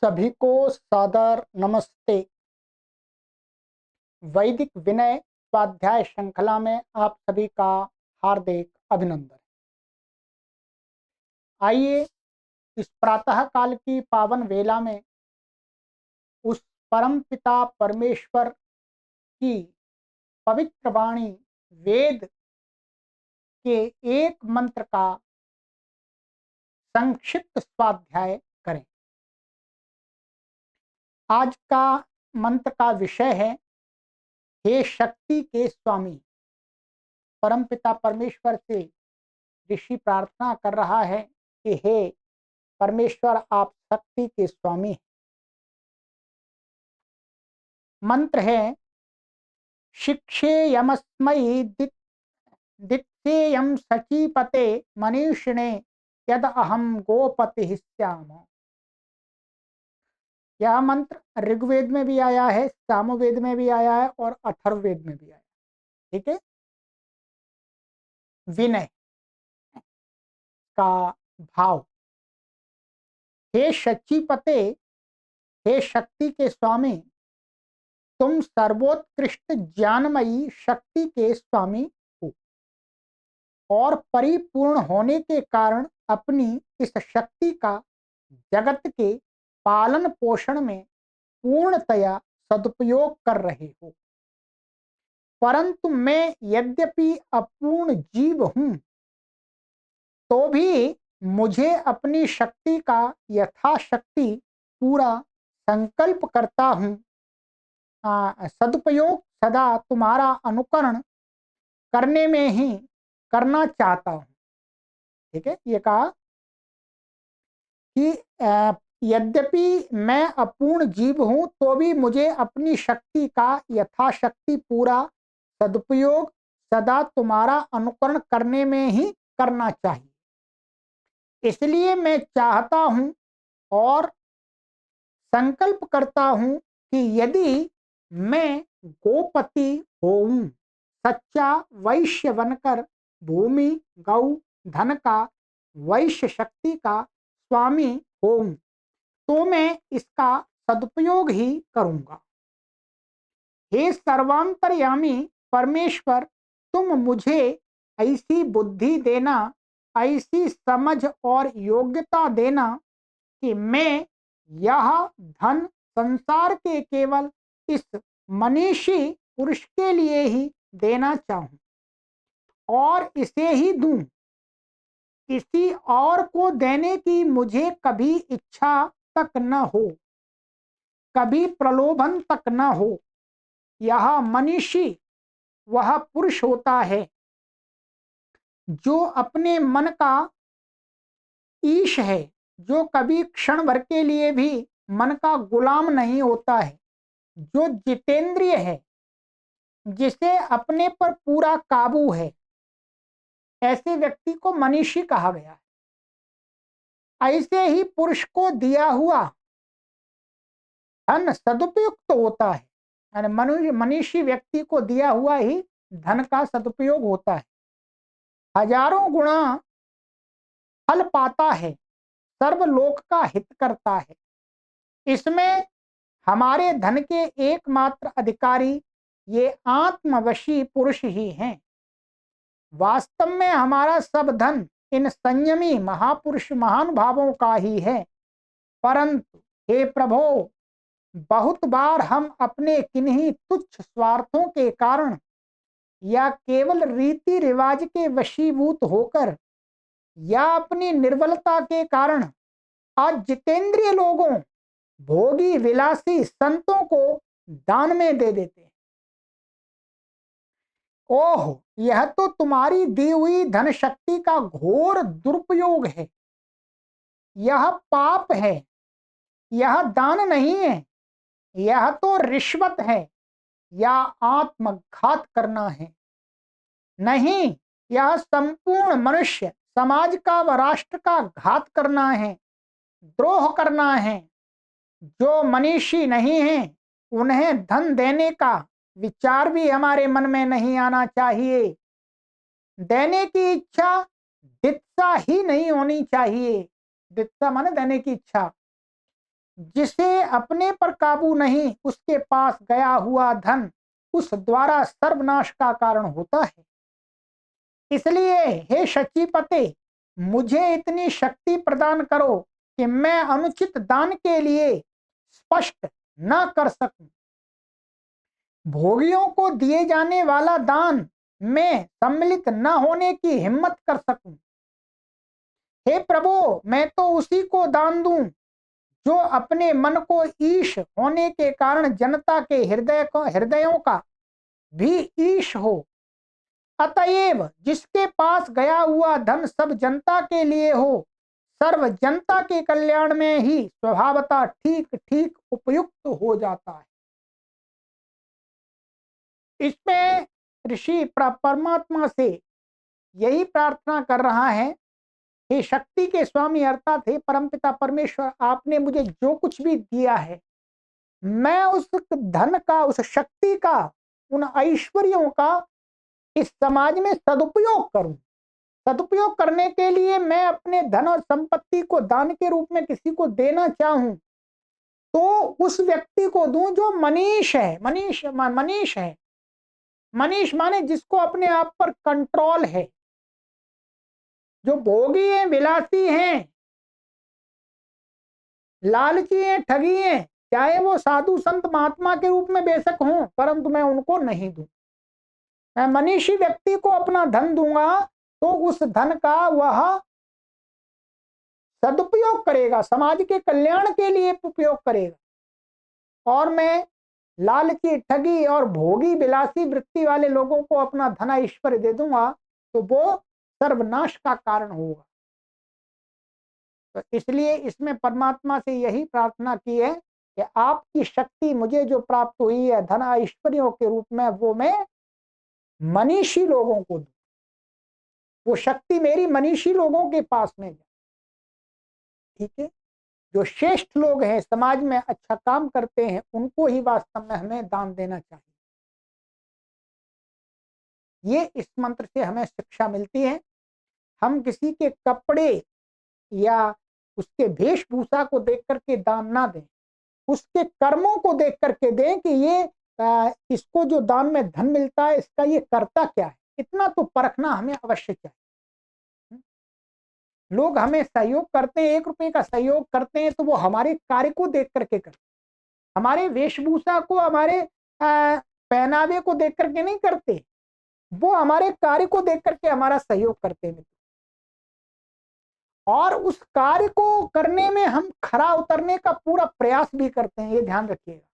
सभी को सादर नमस्ते। वैदिक विनय स्वाध्याय श्रृंखला में आप सभी का हार्दिक अभिनंदन। आइए इस प्रातः काल की पावन वेला में उस परम पिता परमेश्वर की पवित्र वाणी वेद के एक मंत्र का संक्षिप्त स्वाध्याय करें। आज का मंत्र का विषय है, हे शक्ति के स्वामी। परमपिता परमेश्वर से ऋषि प्रार्थना कर रहा है कि हे परमेश्वर, आप शक्ति के स्वामी हैं। मंत्र है, शिक्षेयमस्मै दित्सेयं सचीपते मनीषिणे यद अहम गोपति स्याम। यह मंत्र ऋग्वेद में भी आया है, सामवेद में भी आया है और अथर्ववेद में भी आया है। ठीक है। विनय का भाव, हे शचीपते, हे शक्ति के स्वामी, तुम सर्वोत्कृष्ट ज्ञानमयी शक्ति के स्वामी हो और परिपूर्ण होने के कारण अपनी इस शक्ति का जगत के पालन पोषण में पूर्णतया सदुपयोग कर रहे हो। परंतु मैं यद्यपि अपूर्ण जीव हूं, तो भी मुझे अपनी शक्ति का यथाशक्ति पूरा संकल्प करता हूं। सदुपयोग सदा तुम्हारा अनुकरण करने में ही करना चाहता हूं। ठीक है। ये कहा कि यद्यपि मैं अपूर्ण जीव हूं, तो भी मुझे अपनी शक्ति का यथाशक्ति पूरा सदुपयोग सदा तुम्हारा अनुकरण करने में ही करना चाहिए। इसलिए मैं चाहता हूं और संकल्प करता हूं कि यदि मैं गोपति होऊं, सच्चा वैश्य बनकर भूमि गौ धन का वैश्य शक्ति का स्वामी होऊं, तो मैं इसका सदुपयोग ही करूंगा। हे सर्वांतर्यामी परमेश्वर, तुम मुझे ऐसी बुद्धि देना, ऐसी समझ और योग्यता देना कि मैं यह धन संसार के केवल इस मनीषी पुरुष के लिए ही देना चाहूं और इसे ही दूं। किसी और को देने की मुझे कभी इच्छा तक न हो, कभी प्रलोभन तक न हो। यह मनीषी वह पुरुष होता है जो अपने मन का ईश है, जो कभी क्षण भर के लिए भी मन का गुलाम नहीं होता है, जो जितेंद्रिय है, जिसे अपने पर पूरा काबू है। ऐसे व्यक्ति को मनीषी कहा गया है। ऐसे ही पुरुष को दिया हुआ धन सदुपयुक्त होता है। यानी मनीषी व्यक्ति को दिया हुआ ही धन का सदुपयोग होता है, हजारों गुणा फल पाता है, सर्वलोक का हित करता है। इसमें हमारे धन के एकमात्र अधिकारी ये आत्मवशी पुरुष ही हैं। वास्तव में हमारा सब धन इन संयमी महापुरुष महानुभावों का ही है। परंतु हे प्रभो, बहुत बार हम अपने किन्हीं तुच्छ स्वार्थों के कारण या केवल रीति रिवाज के वशीभूत होकर या अपनी निर्बलता के कारण अजितेंद्रिय लोगों, भोगी विलासी संतों को दान में दे देते हैं। ओह, यह तो तुम्हारी दी हुई धन शक्ति का घोर दुरुपयोग है। यह पाप है, यह दान नहीं है, यह तो रिश्वत है या आत्मघात करना है। नहीं, यह संपूर्ण मनुष्य समाज का व राष्ट्र का घात करना है, द्रोह करना है। जो मनीषी नहीं है, उन्हें धन देने का विचार भी हमारे मन में नहीं आना चाहिए। देने की इच्छा दित्सा ही नहीं होनी चाहिए। दित्सा माने देने की इच्छा। जिसे अपने पर काबू नहीं, उसके पास गया हुआ धन उस द्वारा सर्वनाश का कारण होता है। इसलिए हे शचीपते, मुझे इतनी शक्ति प्रदान करो कि मैं अनुचित दान के लिए स्पष्ट न कर सकूं, भोगियों को दिए जाने वाला दान में सम्मिलित न होने की हिम्मत कर सकूं। हे प्रभु, मैं तो उसी को दान दूं जो अपने मन को ईश होने के कारण जनता के हृदयों का भी ईश हो। अतएव जिसके पास गया हुआ धन सब जनता के लिए हो, सर्व जनता के कल्याण में ही स्वभावतः ठीक ठीक उपयुक्त हो जाता है। इसमें ऋषि परमात्मा से यही प्रार्थना कर रहा है, हे शक्ति के स्वामी अर्थात हे परमपिता परमेश्वर, आपने मुझे जो कुछ भी दिया है, मैं उस धन का, उस शक्ति का, उन ऐश्वर्यों का इस समाज में सदुपयोग करूं। सदुपयोग करने के लिए मैं अपने धन और संपत्ति को दान के रूप में किसी को देना चाहूं, तो उस व्यक्ति को दूं जो मनीष है। मनीष है। मनीष माने जिसको अपने आप पर कंट्रोल है। जो भोगी हैं, विलासी हैं, लालची हैं, ठगी हैं, चाहे वो साधु संत महात्मा के रूप में बेशक हों, परंतु मैं उनको नहीं दूं। मैं मनीषी व्यक्ति को अपना धन दूंगा तो उस धन का वह सदुपयोग करेगा, समाज के कल्याण के लिए उपयोग करेगा। और मैं लालची, ठगी और भोगी विलासी वृत्ति वाले लोगों को अपना धन ऐश्वर्य दे दूंगा तो वो सर्वनाश का कारण होगा। तो इसलिए इसमें परमात्मा से यही प्रार्थना की है कि आपकी शक्ति मुझे जो प्राप्त हुई है धन ऐश्वर्यों के रूप में, वो मैं मनीषी लोगों को दूं। वो शक्ति मेरी मनीषी लोगों के पास में जाए। ठीक है, जो श्रेष्ठ लोग हैं, समाज में अच्छा काम करते हैं, उनको ही वास्तव में हमें दान देना चाहिए। ये इस मंत्र से हमें शिक्षा मिलती है। हम किसी के कपड़े या उसके वेशभूषा को देख करके दान ना दें, उसके कर्मों को देख करके दें कि ये इसको जो दान में धन मिलता है इसका ये करता क्या है, इतना तो परखना हमें अवश्य चाहिए। लोग हमें सहयोग करते हैं, 1 रुपए का सहयोग करते हैं तो वो हमारे कार्य को देख करके करते, हमारे वेशभूषा को, हमारे पहनावे को देख करके नहीं करते, वो हमारे कार्य को देख करके हमारा सहयोग करते हैं। और उस कार्य को करने में हम खरा उतरने का पूरा प्रयास भी करते हैं, ये ध्यान रखिएगा।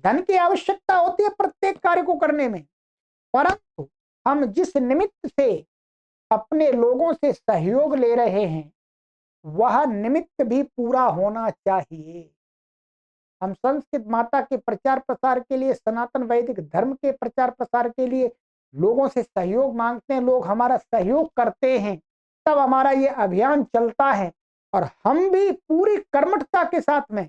धन की आवश्यकता होती है प्रत्येक कार्य को करने में, परंतु हम जिस निमित्त से अपने लोगों से सहयोग ले रहे हैं वह निमित्त भी पूरा होना चाहिए। हम संस्कृत माता के प्रचार प्रसार के लिए, सनातन वैदिक धर्म के प्रचार प्रसार के लिए लोगों से सहयोग मांगते हैं, लोग हमारा सहयोग करते हैं, तब हमारा ये अभियान चलता है और हम भी पूरी कर्मठता के साथ में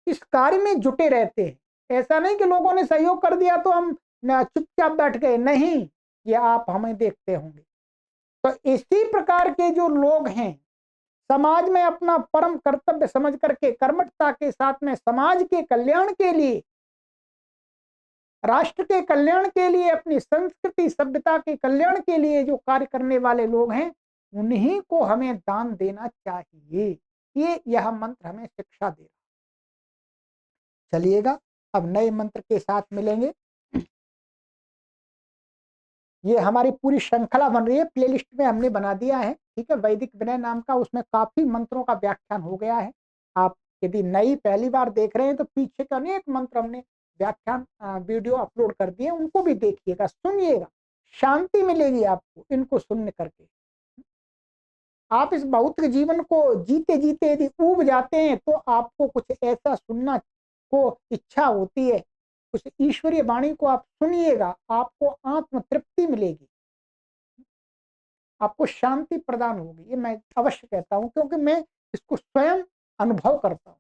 इस कार्य में जुटे रहते हैं। ऐसा नहीं कि लोगों ने सहयोग कर दिया तो हम चुपचाप बैठ गए, नहीं, ये आप हमें देखते होंगे। तो इसी प्रकार के जो लोग हैं, समाज में अपना परम कर्तव्य समझ करके कर्मठता के साथ में समाज के कल्याण के लिए, राष्ट्र के कल्याण के लिए, अपनी संस्कृति सभ्यता के कल्याण के लिए जो कार्य करने वाले लोग हैं, उन्हीं को हमें दान देना चाहिए। ये यह मंत्र हमें शिक्षा दे रहा। चलिएगा, अब नए मंत्र के साथ मिलेंगे। ये हमारी पूरी श्रृंखला बन रही है, प्लेलिस्ट में हमने बना दिया है। ठीक है, वैदिक विनय नाम का, उसमें काफी मंत्रों का व्याख्यान हो गया है। आप यदि नई पहली बार देख रहे हैं तो पीछे का अनेक मंत्र हमने व्याख्यान वीडियो अपलोड कर दिए, उनको भी देखिएगा, सुनिएगा, शांति मिलेगी आपको इनको सुनने करके। आप इस भौतिक जीवन को जीते जीते यदि ऊब जाते हैं तो आपको कुछ ऐसा सुनना को इच्छा होती है, उस ईश्वरीय वाणी को आप सुनिएगा, आपको आत्म तृप्ति मिलेगी, आपको शांति प्रदान होगी। ये मैं अवश्य कहता हूं क्योंकि मैं इसको स्वयं अनुभव करता हूं।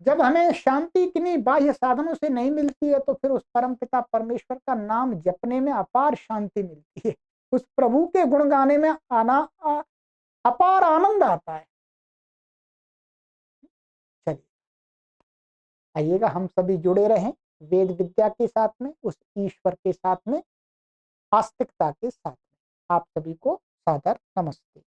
जब हमें शांति किन्हीं बाह्य साधनों से नहीं मिलती है तो फिर उस परमपिता परमेश्वर का नाम जपने में अपार शांति मिलती है। उस प्रभु के गुण गाने में अपार आनंद आता है। चलिए आइएगा, हम सभी जुड़े रहें वेद विद्या के साथ में, उस ईश्वर के साथ में, आस्तिकता के साथ में। आप सभी को सादर नमस्ते।